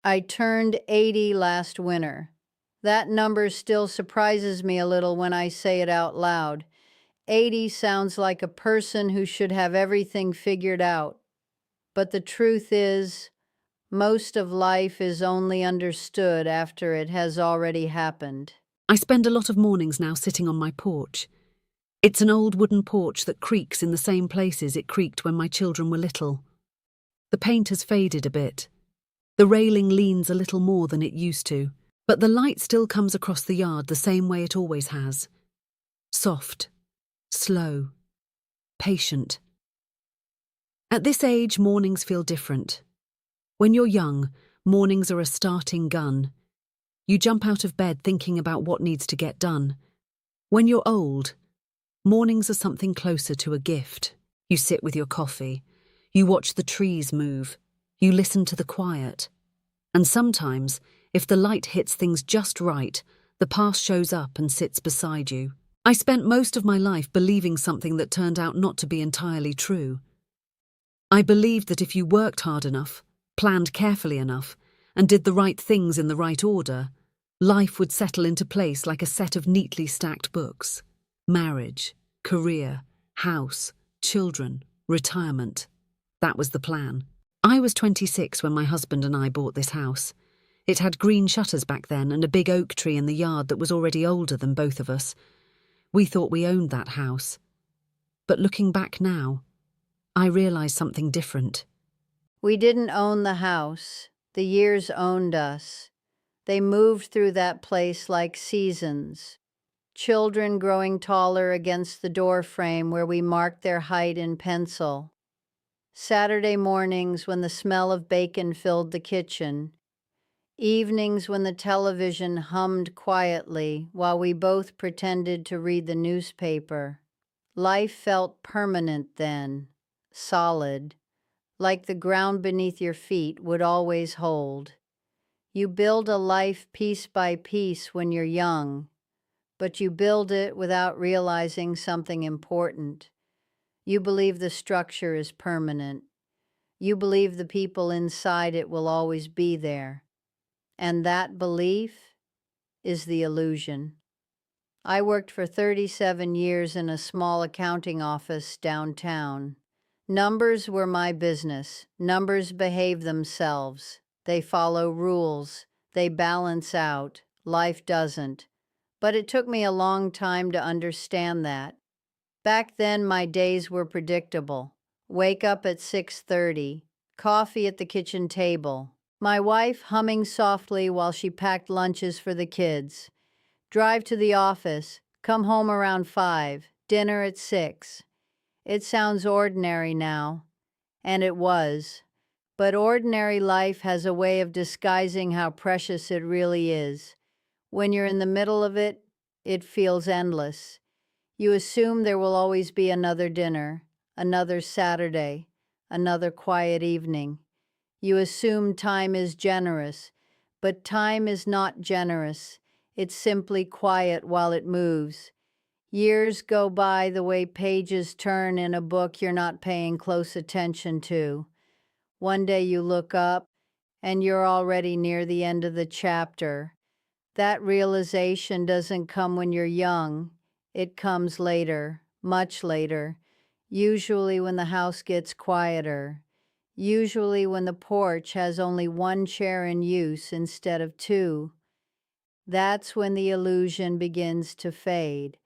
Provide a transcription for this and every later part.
I turned 80 last winter. That number still surprises me a little when I say it out loud. 80 sounds like a person who should have everything figured out. But the truth is, most of life is only understood after it has already happened. I spend a lot of mornings now sitting on my porch. It's an old wooden porch that creaks in the same places it creaked when my children were little. The paint has faded a bit. The railing leans a little more than it used to, but the light still comes across the yard the same way it always has. Soft, slow, patient. At this age, mornings feel different. When you're young, mornings are a starting gun. You jump out of bed thinking about what needs to get done. When you're old, mornings are something closer to a gift. You sit with your coffee. You watch the trees move. You listen to the quiet. And sometimes, if the light hits things just right, the past shows up and sits beside you. I spent most of my life believing something that turned out not to be entirely true. I believed that if you worked hard enough, planned carefully enough, and did the right things in the right order, life would settle into place like a set of neatly stacked books. Marriage, career, house, children, retirement. That was the plan. I was 26 when my husband and I bought this house. It had green shutters back then and a big oak tree in the yard that was already older than both of us. We thought we owned that house. But looking back now, I realised something different. We didn't own the house. The years owned us. They moved through that place like seasons. Children growing taller against the door frame where we marked their height in pencil. Saturday mornings when the smell of bacon filled the kitchen. Evenings when the television hummed quietly while we both pretended to read the newspaper. Life felt permanent then, solid, like the ground beneath your feet would always hold. You build a life piece by piece when you're young, but you build it without realizing something important. You believe the structure is permanent. You believe the people inside it will always be there. And that belief is the illusion. I worked for 37 years in a small accounting office downtown. Numbers were my business. Numbers behave themselves. They follow rules. They balance out. Life doesn't. But it took me a long time to understand that. Back then, my days were predictable. Wake up at 6:30, coffee at the kitchen table, my wife humming softly while she packed lunches for the kids, drive to the office, come home around 5, dinner at 6. It sounds ordinary now, and it was. But ordinary life has a way of disguising how precious it really is. When you're in the middle of it, it feels endless. You assume there will always be another dinner, another Saturday, another quiet evening. You assume time is generous, but time is not generous. It's simply quiet while it moves. Years go by the way pages turn in a book you're not paying close attention to. One day you look up, and you're already near the end of the chapter. That realization doesn't come when you're young. It comes later, much later, usually when the house gets quieter, usually when the porch has only one chair in use instead of two. That's when the illusion begins to fade.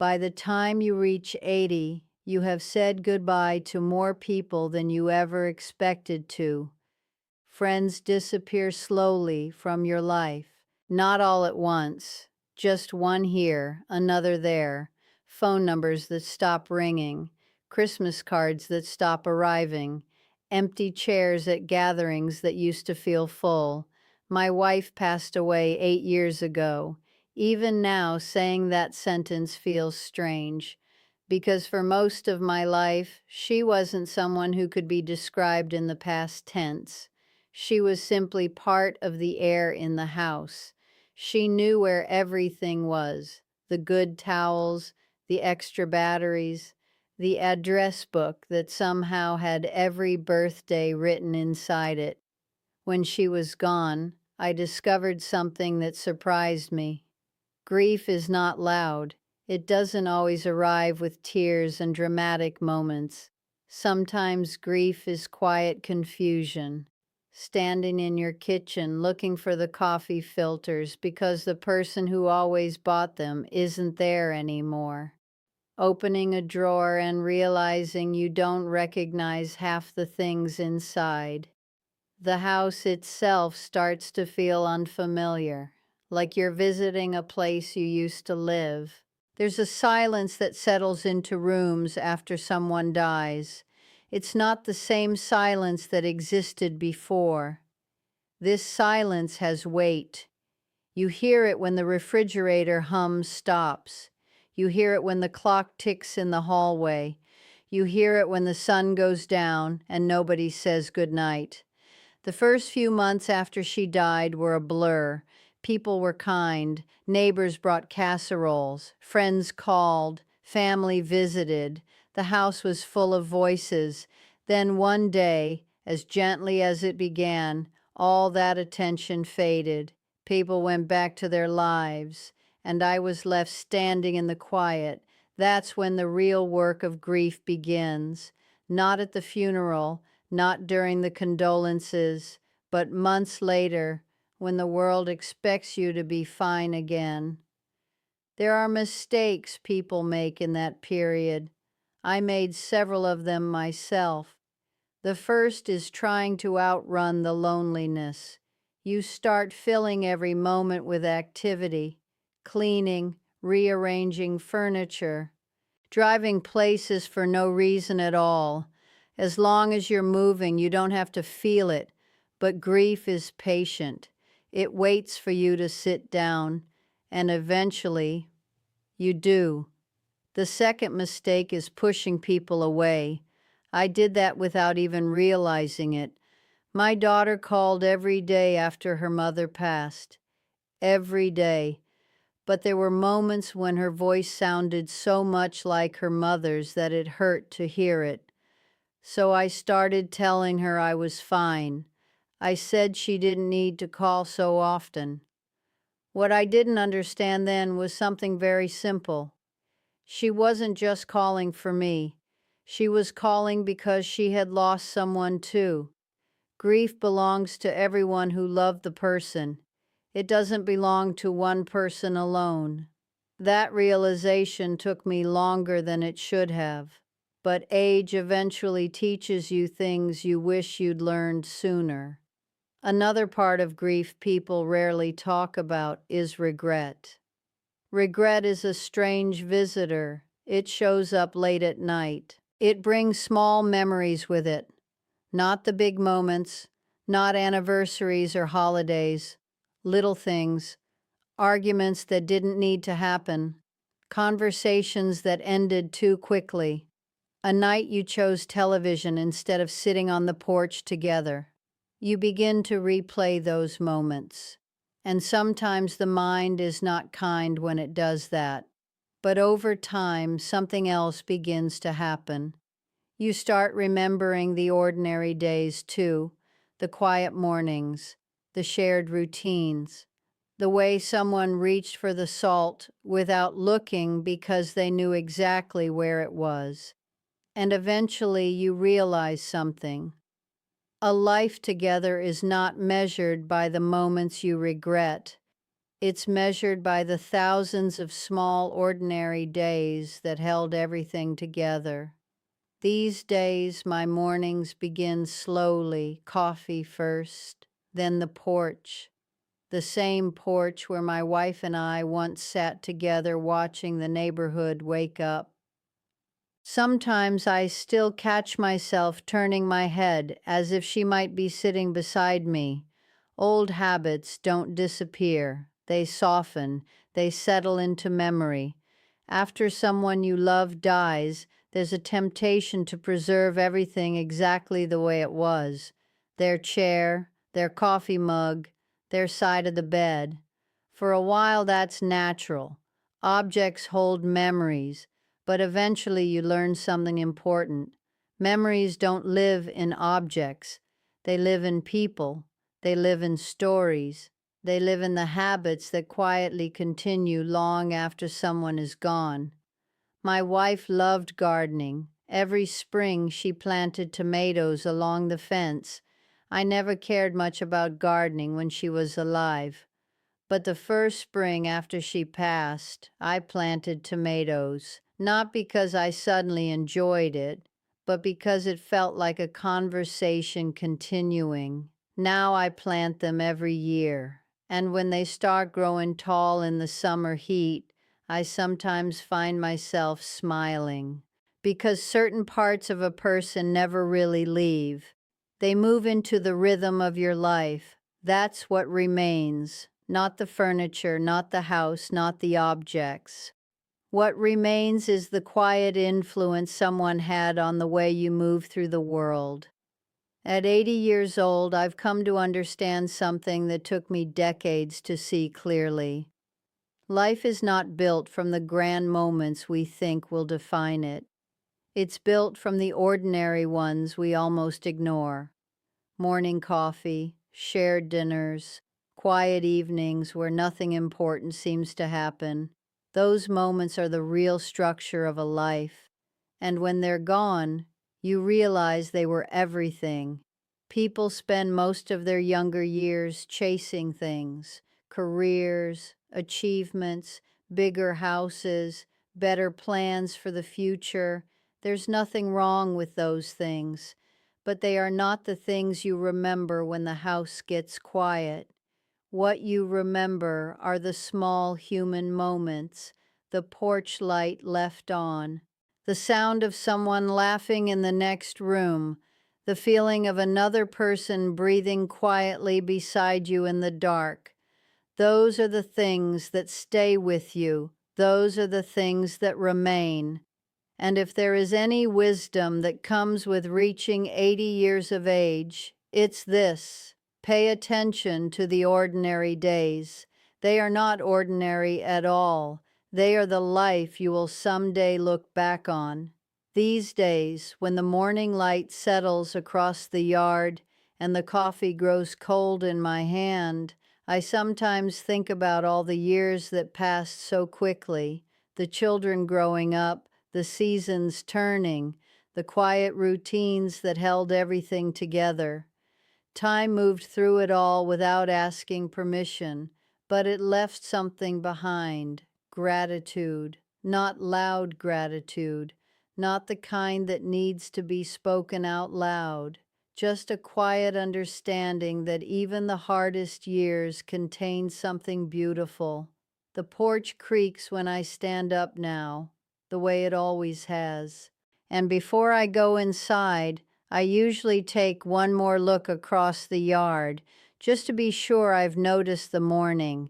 By the time you reach 80, you have said goodbye to more people than you ever expected to. Friends disappear slowly from your life, not all at once. Just one here, another there, phone numbers that stop ringing, Christmas cards that stop arriving, empty chairs at gatherings that used to feel full. My wife passed away 8 years ago. Even now, saying that sentence feels strange, because for most of my life, she wasn't someone who could be described in the past tense. She was simply part of the air in the house. She knew where everything was, the good towels, the extra batteries, the address book that somehow had every birthday written inside it. When she was gone, I discovered something that surprised me. Grief is not loud. It doesn't always arrive with tears and dramatic moments. Sometimes grief is quiet confusion. Standing in your kitchen looking for the coffee filters because the person who always bought them isn't there anymore. Opening a drawer and realizing you don't recognize half the things inside. The house itself starts to feel unfamiliar, like you're visiting a place you used to live. There's a silence that settles into rooms after someone dies. It's not the same silence that existed before. This silence has weight. You hear it when the refrigerator hum stops. You hear it when the clock ticks in the hallway. You hear it when the sun goes down and nobody says goodnight. The first few months after she died were a blur. People were kind, neighbors brought casseroles, friends called, family visited. The house was full of voices. Then one day, as gently as it began, all that attention faded. People went back to their lives, and I was left standing in the quiet. That's when the real work of grief begins. Not at the funeral, not during the condolences, but months later, when the world expects you to be fine again. There are mistakes people make in that period. I made several of them myself. The first is trying to outrun the loneliness. You start filling every moment with activity, cleaning, rearranging furniture, driving places for no reason at all. As long as you're moving, you don't have to feel it, but grief is patient. It waits for you to sit down, and eventually, you do. The second mistake is pushing people away. I did that without even realizing it. My daughter called every day after her mother passed. Every day. But there were moments when her voice sounded so much like her mother's that it hurt to hear it. So I started telling her I was fine. I said she didn't need to call so often. What I didn't understand then was something very simple. She wasn't just calling for me. She was calling because she had lost someone too. Grief belongs to everyone who loved the person. It doesn't belong to one person alone. That realization took me longer than it should have. But age eventually teaches you things you wish you'd learned sooner. Another part of grief people rarely talk about is regret. Regret is a strange visitor. It shows up late at night. It brings small memories with it. Not the big moments, not anniversaries or holidays, little things, arguments that didn't need to happen, conversations that ended too quickly, a night you chose television instead of sitting on the porch together. You begin to replay those moments. And sometimes the mind is not kind when it does that. But over time, something else begins to happen. You start remembering the ordinary days too, the quiet mornings, the shared routines, the way someone reached for the salt without looking because they knew exactly where it was. And eventually you realize something. A life together is not measured by the moments you regret. It's measured by the thousands of small, ordinary days that held everything together. These days, my mornings begin slowly, coffee first, then the porch. The same porch where my wife and I once sat together watching the neighborhood wake up. Sometimes I still catch myself turning my head as if she might be sitting beside me. Old habits don't disappear. They soften. They settle into memory. After someone you love dies, there's a temptation to preserve everything exactly the way it was. Their chair, their coffee mug, their side of the bed. For a while that's natural. Objects hold memories. But eventually you learn something important. Memories don't live in objects. They live in people. They live in stories. They live in the habits that quietly continue long after someone is gone. My wife loved gardening. Every spring she planted tomatoes along the fence. I never cared much about gardening when she was alive. But the first spring after she passed, I planted tomatoes, not because I suddenly enjoyed it, but because it felt like a conversation continuing. Now I plant them every year, and when they start growing tall in the summer heat, I sometimes find myself smiling. Because certain parts of a person never really leave. They move into the rhythm of your life. That's what remains, not the furniture, not the house, not the objects. What remains is the quiet influence someone had on the way you move through the world. At 80 years old, I've come to understand something that took me decades to see clearly. Life is not built from the grand moments we think will define it. It's built from the ordinary ones we almost ignore. Morning coffee, shared dinners, quiet evenings where nothing important seems to happen. Those moments are the real structure of a life. And when they're gone, you realize they were everything. People spend most of their younger years chasing things, careers, achievements, bigger houses, better plans for the future. There's nothing wrong with those things, but they are not the things you remember when the house gets quiet. What you remember are the small human moments, the porch light left on, the sound of someone laughing in the next room, the feeling of another person breathing quietly beside you in the dark. Those are the things that stay with you. Those are the things that remain. And if there is any wisdom that comes with reaching 80 years of age, it's this: pay attention to the ordinary days. They are not ordinary at all. They are the life you will someday look back on. These days, when the morning light settles across the yard and the coffee grows cold in my hand, I sometimes think about all the years that passed so quickly, the children growing up, the seasons turning, the quiet routines that held everything together. Time moved through it all without asking permission, but it left something behind: gratitude, not loud gratitude, not the kind that needs to be spoken out loud, just a quiet understanding that even the hardest years contain something beautiful. The porch creaks when I stand up now, the way it always has. And before I go inside, I usually take one more look across the yard, just to be sure I've noticed the morning,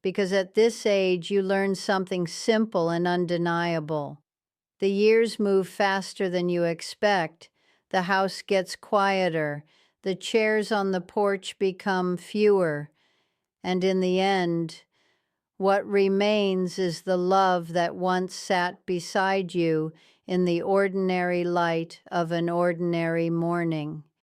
because at this age you learn something simple and undeniable. The years move faster than you expect. The house gets quieter. The chairs on the porch become fewer. And in the end, what remains is the love that once sat beside you in the ordinary light of an ordinary morning.